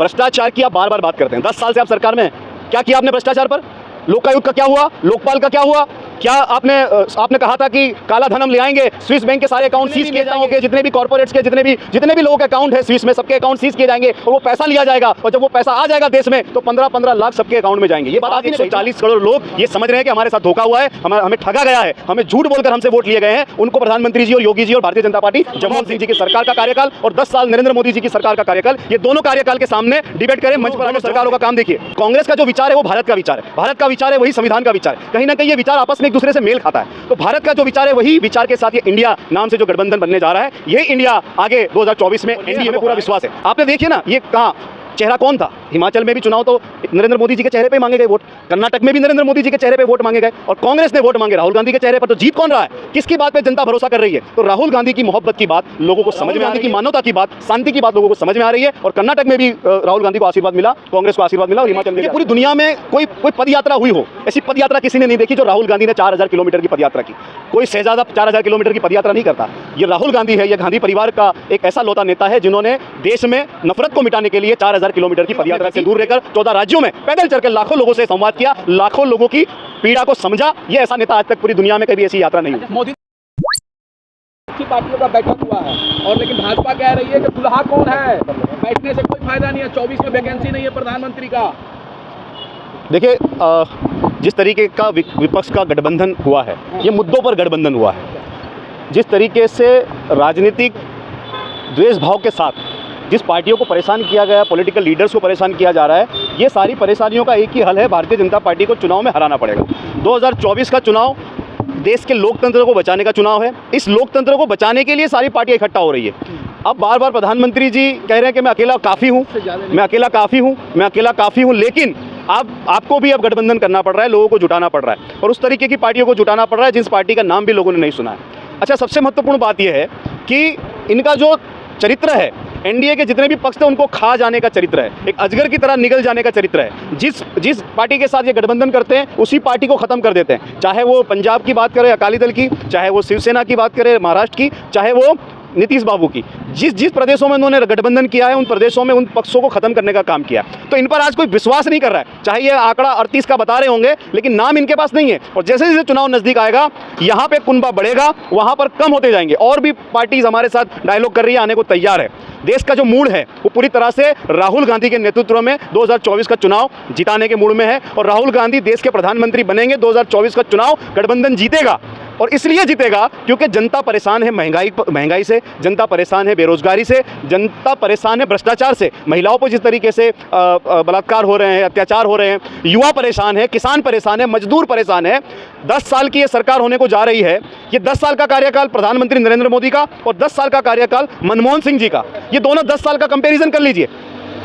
भ्रष्टाचार की आप बार बार बात करते हैं। 10 साल से आप सरकार में हैं, क्या किया आपने भ्रष्टाचार पर? लोकायुक्त का क्या हुआ? लोकपाल का क्या हुआ? क्या आपने कहा था कि काला धन हम ले आएंगे, स्विस बैंक के सारे अकाउंट सीज किए जाएंगे, जितने भी कॉर्पोरेट्स के जितने भी लोगों के अकाउंट है स्विस में, सबके अकाउंट सीज किए जाएंगे और वो पैसा लिया जाएगा, और जब वो पैसा आ जाएगा देश में तो 15-15 लाख सबके अकाउंट में जाएंगे। ये बात आज 140 करोड़ लोग ये समझ रहे हैं कि हमारे साथ धोखा हुआ है, हमें ठगा गया है, हमें झूठ बोलकर हमसे वोट लिए गए हैं। उनको प्रधानमंत्री जी और योगी जी और भारतीय जनता पार्टी मनमोहन सिंह जी की सरकार का कार्यकाल और 10 साल नरेंद्र मोदी जी की सरकार का कार्यकाल, ये दोनों कार्यकाल के सामने डिबेट करें, मंच पर आकर सरकारों का काम देखिए। कांग्रेस का जो विचार है वो भारत का विचार है, भारत का विचार है वही संविधान का विचार है। कहीं ना कहीं ये विचार आपस में एक दूसरे से मेल खाता है। तो भारत का जो विचार है वही विचार के साथ ये इंडिया नाम से जो गठबंधन बनने जा रहा है, ये इंडिया आगे 2024 में एनडीए में पूरा विश्वास है। आपने देखिए ना, ये कहां चेहरा कौन था? हिमाचल में भी चुनाव तो नरेंद्र मोदी जी के चेहरे पे मांगे गए वोट, कर्नाटक में भी नरेंद्र मोदी जी के चेहरे पे वोट मांगे गए, और कांग्रेस ने वोट मांगे राहुल गांधी के चेहरे पर। तो जीत कौन रहा है? किसकी बात पे जनता भरोसा कर रही है? तो राहुल गांधी की मोहब्बत की बात लोगों को समझ में आती, की मानवता की बात, शांति की बात लोगों को समझ में आ रही है। और कर्नाटक में भी राहुल गांधी को आशीर्वाद मिला, कांग्रेस को आशीर्वाद मिला, और हिमाचल में पूरी दुनिया में कोई पद यात्रा हुई हो, ऐसी पद यात्रा किसी ने नहीं देखी जो राहुल गांधी ने 4000 किलोमीटर की पद यात्रा की। कोई शहजादा 4000 किलोमीटर की पद यात्रा नहीं करता। ये राहुल गांधी है, ये गांधी परिवार का एक ऐसा लौता नेता है जिन्होंने देश में नफरत को मिटाने के लिए 4000 किलोमीटर की पदयात्रा से दूर रहकर 14 राज्यों में पैदल चलकर लाखों लोगों से संवाद किया, लाखों लोगों की पीड़ा को समझा। ये ऐसा नेता आज तक पूरी दुनिया में कभी ऐसी यात्रा नहीं हुई। मोदी की पार्टियों का बैठक हुआ है, और लेकिन भाजपा कह रही है कि दुल्हा कौन है, बैठने से कोई फायदा नहीं है, 24 में वैकेंसी नहीं है प्रधानमंत्री का। देखिए, जिस तरीके का विपक्ष का गठबंधन हुआ है, ये मुद्दों पर गठबंधन हुआ है। जिस तरीके से राजनीतिक द्वेष भाव के साथ जिस पार्टियों को परेशान किया गया, पॉलिटिकल लीडर्स को परेशान किया जा रहा है, ये सारी परेशानियों का एक ही हल है, भारतीय जनता पार्टी को चुनाव में हराना पड़ेगा। 2024 का चुनाव देश के लोकतंत्र को बचाने का चुनाव है। इस लोकतंत्र को बचाने के लिए सारी पार्टियां इकट्ठा हो रही है। अब बार बार प्रधानमंत्री जी कह रहे हैं कि मैं अकेला काफ़ी हूँ, मैं अकेला काफ़ी हूँ, मैं अकेला काफ़ी हूँ, लेकिन आपको भी अब गठबंधन करना पड़ रहा है, लोगों को जुटाना पड़ रहा है, और उस तरीके की पार्टियों को जुटाना पड़ रहा है जिस पार्टी का नाम भी लोगों ने नहीं सुना है। अच्छा, सबसे महत्वपूर्ण बात यह है कि इनका जो चरित्र है, एनडीए के जितने भी पक्ष थे उनको खा जाने का चरित्र है, एक अजगर की तरह निगल जाने का चरित्र है। जिस पार्टी के साथ ये गठबंधन करते हैं उसी पार्टी को खत्म कर देते हैं। चाहे वो पंजाब की बात करें अकाली दल की, चाहे वो शिवसेना की बात करें महाराष्ट्र की, चाहे वो नीतीश बाबू की, जिस प्रदेशों में उन्होंने गठबंधन किया है उन प्रदेशों में उन पक्षों को खत्म करने का काम किया। तो इन पर आज कोई विश्वास नहीं कर रहा है। चाहे ये आंकड़ा 38 का बता रहे होंगे, लेकिन नाम इनके पास नहीं है। और जैसे जैसे चुनाव नजदीक आएगा, यहाँ पे कुनबा बढ़ेगा, वहाँ पर कम होते जाएंगे। और भी पार्टीज हमारे साथ डायलॉग कर रही है, आने को तैयार है। देश का जो मूड है वो पूरी तरह से राहुल गांधी के नेतृत्व में 2024 का चुनाव जिताने के मूड में है, और राहुल गांधी देश के प्रधानमंत्री बनेंगे। 2024 का चुनाव गठबंधन जीतेगा, और इसलिए जीतेगा क्योंकि जनता परेशान है महंगाई से, जनता परेशान है बेरोजगारी से, जनता परेशान है भ्रष्टाचार से, महिलाओं पर जिस तरीके से बलात्कार हो रहे हैं, अत्याचार हो रहे हैं, युवा परेशान है, किसान परेशान है, मजदूर परेशान है। 10 साल की ये सरकार होने को जा रही है। ये 10 साल का कार्यकाल प्रधानमंत्री नरेंद्र मोदी का और 10 साल का कार्यकाल मनमोहन सिंह जी का, ये दोनों 10 साल का कंपैरिजन कर लीजिए।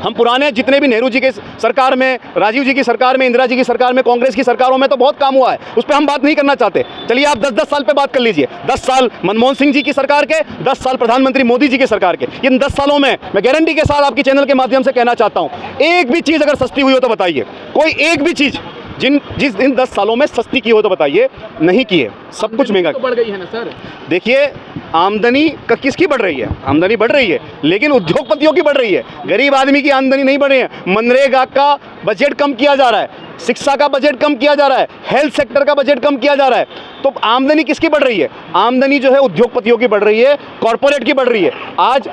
हम पुराने जितने भी नेहरू जी के सरकार में, राजीव जी की सरकार में, इंदिरा जी की सरकार में, कांग्रेस की सरकारों में तो बहुत काम हुआ है, उस पर हम बात नहीं करना चाहते। चलिए आप 10-10 साल पे बात कर लीजिए। 10 साल मनमोहन सिंह जी की सरकार के, 10 साल प्रधानमंत्री मोदी जी की सरकार के। इन 10 सालों में मैं गारंटी के साथ आपके चैनल के माध्यम से कहना चाहता हूँ, एक भी चीज़ अगर सस्ती हुई हो तो बताइए, कोई एक भी चीज़ जिस इन 10 सालों में सस्ती की हो तो बताइए। नहीं की है, सब कुछ महंगा तो बढ़ गई है ना सर। देखिए, आमदनी किसकी बढ़ रही है? आमदनी बढ़ रही है, लेकिन उद्योगपतियों की बढ़ रही है, गरीब आदमी की आमदनी नहीं बढ़ रही है। मनरेगा का बजट कम किया जा रहा है, शिक्षा का बजट कम किया जा रहा है, हेल्थ सेक्टर का बजट कम किया जा रहा है। तो आमदनी किसकी बढ़ रही है? आमदनी जो है उद्योगपतियों की बढ़ रही है, कॉर्पोरेट की बढ़ रही है। आज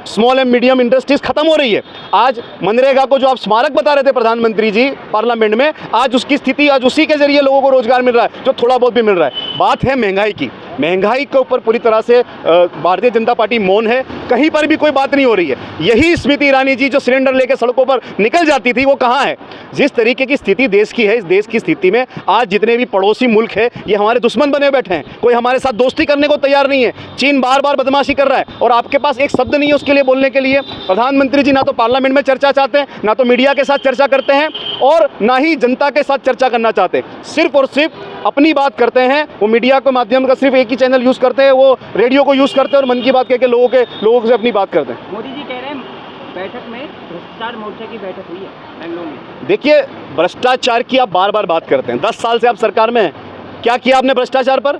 स्मॉल एंड मीडियम इंडस्ट्रीज खत्म हो रही है। आज मनरेगा को जो आप स्मारक बता रहे थे प्रधानमंत्री जी पार्लियामेंट में, आज उसकी स्थिति, आज उसी के जरिए लोगों को रोजगार मिल रहा है, जो थोड़ा बहुत भी मिल रहा है। बात है महंगाई की। महंगाई के ऊपर पूरी तरह से भारतीय जनता पार्टी मौन है, कहीं पर भी कोई बात नहीं हो रही है। यही स्मृति ईरानी जी जो सिलेंडर लेकर सड़कों पर निकल जाती थी, वो कहाँ है? जिस तरीके की स्थिति देश की है, इस देश की स्थिति में आज जितने भी पड़ोसी मुल्क है ये हमारे दुश्मन बने बैठे हैं। कोई हमारे साथ दोस्ती करने को तैयार नहीं है। चीन बार बार बदमाशी कर रहा है और आपके पास एक शब्द नहीं है उसके लिए बोलने के लिए। प्रधानमंत्री जी ना तो पार्लियामेंट में चर्चा चाहते हैं, ना तो मीडिया के साथ चर्चा करते हैं, और ना ही जनता के साथ चर्चा करना चाहते। सिर्फ और सिर्फ अपनी बात करते हैं। वो मीडिया के माध्यम का सिर्फ एक ही चैनल यूज़ करते हैं, वो रेडियो को यूज़ करते हैं और मन की बात कह के लोगों से अपनी बात करते हैं। मोदी जी कह रहे हैं बैठक में भ्रष्टाचार मोर्चा की बैठक हुई है बेंगलुरु में। देखिए, भ्रष्टाचार की आप बार बार बात करते हैं। 10 साल से आप सरकार में हैं, क्या किया आपने भ्रष्टाचार पर?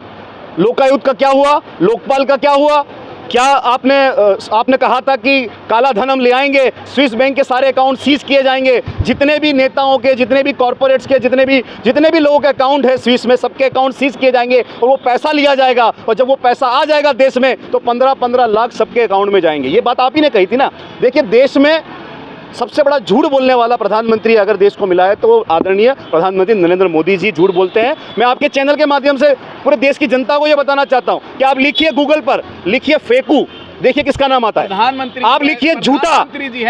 लोकायुक्त का क्या हुआ? लोकपाल का क्या हुआ? क्या आपने कहा था कि काला धन हम ले आएंगे, स्विस बैंक के सारे अकाउंट सीज किए जाएंगे, जितने भी नेताओं के, जितने भी कॉरपोरेट्स के, जितने भी लोगों के अकाउंट है स्विस में, सबके अकाउंट सीज किए जाएंगे और वो पैसा लिया जाएगा, और जब वो पैसा आ जाएगा देश में तो 15-15 लाख सबके अकाउंट में जाएंगे। ये बात आप ही ने कही थी ना। देखिए, देश में सबसे बड़ा झूठ बोलने वाला प्रधानमंत्री अगर देश को मिला है तो वो आदरणीय प्रधानमंत्री नरेंद्र मोदी जी झूठ बोलते हैं। मैं आपके चैनल के माध्यम से पूरे देश की जनता को ये बताना चाहता हूँ कि आप लिखिए, गूगल पर लिखिए फेकू, देखिए किसका नाम आता है। प्रधानमंत्री आप लिखिए झूठा,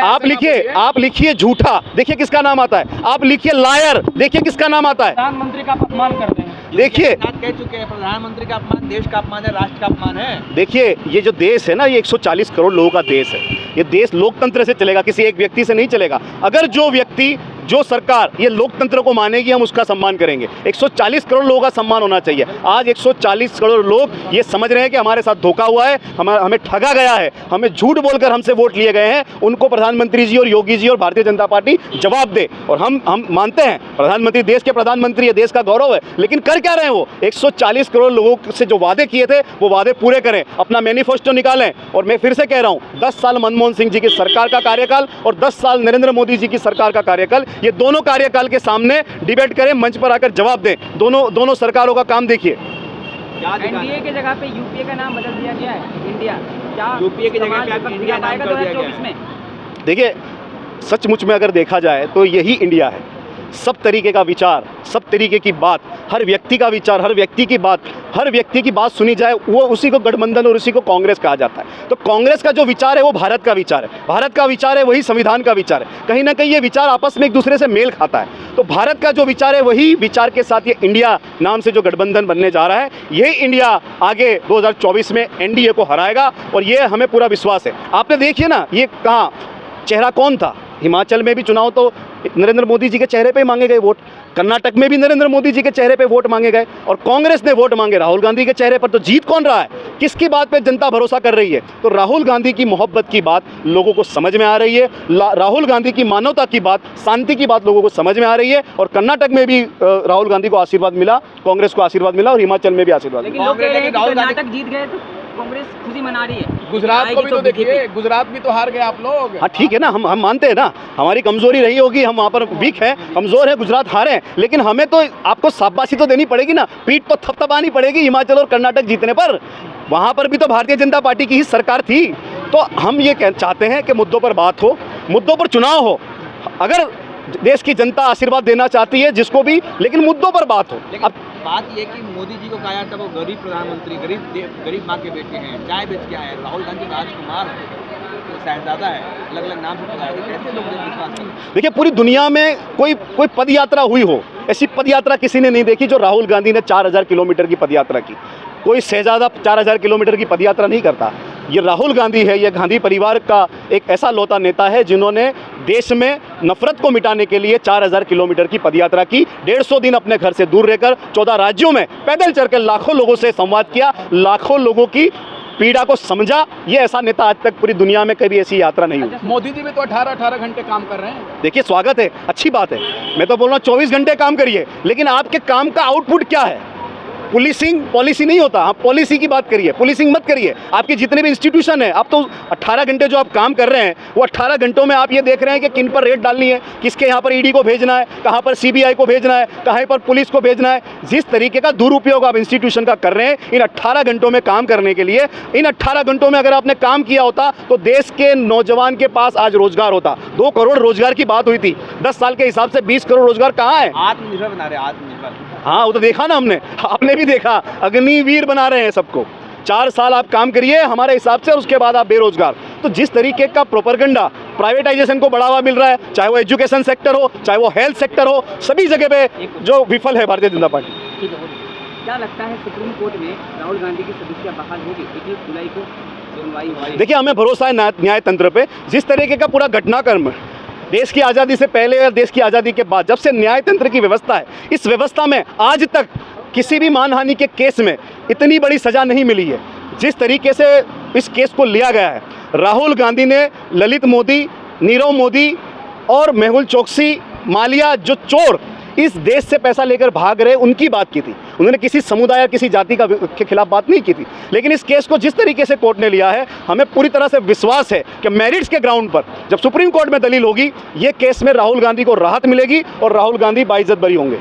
आप लिखिए झूठा, देखिए किसका नाम आता है। आप लिखिए लायर, देखिए किसका नाम आता है। प्रधानमंत्री का अपमान करते हैं। देखिए, कह चुके हैं प्रधानमंत्री का अपमान देश का अपमान है, राष्ट्र का अपमान है। देखिए, ये जो देश है ना, ये 140 करोड़ लोगों का देश है। ये देश लोकतंत्र से चलेगा, किसी एक व्यक्ति से नहीं चलेगा। अगर जो व्यक्ति, जो सरकार ये लोकतंत्र को मानेगी, हम उसका सम्मान करेंगे। 140 करोड़ लोगों का सम्मान होना चाहिए। आज 140 करोड़ लोग ये समझ रहे हैं कि हमारे साथ धोखा हुआ है, हमें ठगा गया है, हमें झूठ बोलकर हमसे वोट लिए गए हैं। उनको प्रधानमंत्री जी और योगी जी और भारतीय जनता पार्टी जवाब दे। और हम मानते हैं प्रधानमंत्री देश के प्रधानमंत्री है, देश का गौरव है, लेकिन कर क्या रहे हैं वो? 140 करोड़ लोगों से जो वादे किए थे वो वादे पूरे करें, अपना मैनिफेस्टो निकालें। और मैं फिर से कह रहा हूँ, 10 साल मनमोहन सिंह जी की सरकार का कार्यकाल और 10 साल नरेंद्र मोदी जी की सरकार का कार्यकाल, ये दोनों कार्यकाल के सामने डिबेट करें, मंच पर आकर जवाब दें। दोनों सरकारों का काम देखिए। एनडीए की जगह पे यूपीए का नाम बदल दिया गया है, इंडिया। क्या यूपीए की जगह पे आप इंडिया नाम कर दिया गया 2024 में? देखिए, सचमुच में अगर देखा जाए तो यही इंडिया है। सब तरीके का विचार, सब तरीके की बात, हर व्यक्ति का विचार, हर व्यक्ति की बात सुनी जाए, वो उसी को गठबंधन और उसी को कांग्रेस कहा जाता है। तो कांग्रेस का जो विचार है वो भारत का विचार है, भारत का विचार है वही संविधान का विचार है। कहीं ना कहीं ये विचार आपस में एक दूसरे से मेल खाता है। तो भारत का जो विचार है वही विचार के साथ ये इंडिया नाम से जो गठबंधन बनने जा रहा है, यही इंडिया आगे 2024 में एनडीए को हराएगा, और ये हमें पूरा विश्वास है। आपने देखिए ना, ये कहाँ चेहरा कौन था? हिमाचल में भी चुनाव तो नरेंद्र मोदी जी के चेहरे पे ही मांगे गए वोट, कर्नाटक में भी नरेंद्र मोदी जी के चेहरे पे वोट मांगे गए, और कांग्रेस ने वोट मांगे राहुल गांधी के चेहरे पर। तो जीत कौन रहा है? किसकी बात पे जनता भरोसा कर रही है? तो राहुल गांधी की मोहब्बत की बात लोगों को समझ में आ रही है, राहुल गांधी की मानवता की बात, शांति की बात लोगों को समझ में आ रही है। और कर्नाटक में भी राहुल गांधी को आशीर्वाद मिला, कांग्रेस को आशीर्वाद मिला, और हिमाचल में भी आशीर्वाद मिला। लेकिन लोग कह रहे हैं कि कर्नाटक जीत गए तो कांग्रेस खुशी मना रही है। गुजरात को भी तो देखिए, गुजरात भी तो हार गए आप लोग। हाँ ठीक है ना, हम मानते हैं ना, हमारी कमजोरी रही होगी, हम वहाँ पर वीक हैं, कमजोर है, गुजरात हारे हैं, लेकिन हमें तो आपको शाबाशी तो देनी पड़ेगी ना, पीठ तो थपथपानी पड़ेगी हिमाचल और कर्नाटक जीतने पर। वहाँ पर भी तो भारतीय जनता पार्टी की ही सरकार थी। तो हम ये चाहते हैं कि मुद्दों पर बात हो, मुद्दों पर चुनाव हो। अगर देश की जनता आशीर्वाद देना चाहती है जिसको भी, लेकिन मुद्दों पर बात हो। अब बात ये कि मोदी जी को कहा जाता है वो गरीब प्रधानमंत्री, गरीब माँ के बेटे हैं, चाय बेच के आए हैं। राहुल गांधी राजकुमार है, तो साहबजादा है, अलग अलग नाम से बताया। कैसे लोग विश्वास करें? देखिए, पूरी दुनिया में कोई पद यात्रा हुई हो, ऐसी पद यात्रा किसी ने नहीं देखी जो राहुल गांधी ने 4000 किलोमीटर की पद यात्रा की। कोई शहजादा 4000 किलोमीटर की पदयात्रा नहीं करता। ये राहुल गांधी है, ये गांधी परिवार का एक ऐसा लौता नेता है जिन्होंने देश में नफरत को मिटाने के लिए 4000 किलोमीटर की पदयात्रा की। 150 दिन अपने घर से दूर रहकर 14 राज्यों में पैदल चलकर लाखों लोगों से संवाद किया, लाखों लोगों की पीड़ा को समझा। ये ऐसा नेता आज तक पूरी दुनिया में कभी ऐसी यात्रा नहीं हुई। मोदी जी भी तो 18-18 घंटे काम कर रहे हैं। देखिए, स्वागत है, अच्छी बात है। मैं तो बोल रहा हूँ 24 घंटे काम करिए, लेकिन आपके काम का आउटपुट क्या है? पुलिसिंग पॉलिसी नहीं होता। आप पॉलिसी की बात करिए, पुलिसिंग मत करिए। आपके जितने भी इंस्टीट्यूशन है, आप तो 18 घंटे जो आप काम कर रहे हैं, वो 18 घंटों में आप ये देख रहे हैं कि किन पर रेड डालनी है, किसके यहाँ पर ईडी को भेजना है, कहाँ पर सीबीआई को भेजना है, कहाँ पर पुलिस को भेजना है। जिस तरीके का दुरुपयोग आप इंस्टीट्यूशन का कर रहे हैं इन 18 घंटों में काम करने के लिए, इन 18 घंटों में अगर आपने काम किया होता तो देश के नौजवान के पास आज रोजगार होता। 2 करोड़ रोजगार की बात हुई थी, 10 साल के हिसाब से 20 करोड़ रोजगार कहाँ है? आत्मनिर्भर बना रहे, आत्मनिर्भर। हाँ, वो तो देखा ना हमने, आपने भी देखा, अग्निवीर बना रहे हैं सबको। 4 साल आप काम करिए हमारे हिसाब से, और उसके बाद आप बेरोजगार। तो जिस तरीके का प्रोपेगेंडा, प्राइवेटाइजेशन को बढ़ावा मिल रहा है, चाहे वो एजुकेशन सेक्टर हो, चाहे वो हेल्थ सेक्टर हो, सभी जगह पे जो विफल है भारतीय जनता पार्टी। ठीक है, क्या लगता है सुप्रीम कोर्ट में राहुल गांधी की सदस्यता बहाल होगी? 21 जुलाई को सुनवाई। देखिए, हमें भरोसा है न्याय तंत्र पे। जिस तरीके का पूरा घटनाक्रम देश की आज़ादी से पहले और देश की आज़ादी के बाद, जब से न्याय तंत्र की व्यवस्था है, इस व्यवस्था में आज तक किसी भी मानहानि के केस में इतनी बड़ी सज़ा नहीं मिली है जिस तरीके से इस केस को लिया गया है। राहुल गांधी ने ललित मोदी, नीरव मोदी और मेहुल चोकसी, मालिया, जो चोर इस देश से पैसा लेकर भाग रहे, उनकी बात की थी। उन्होंने किसी समुदाय या किसी जाति के खिलाफ बात नहीं की थी। लेकिन इस केस को जिस तरीके से कोर्ट ने लिया है, हमें पूरी तरह से विश्वास है कि मेरिट्स के ग्राउंड पर जब सुप्रीम कोर्ट में दलील होगी, ये केस में राहुल गांधी को राहत मिलेगी और राहुल गांधी बाइज्जत बरी होंगे।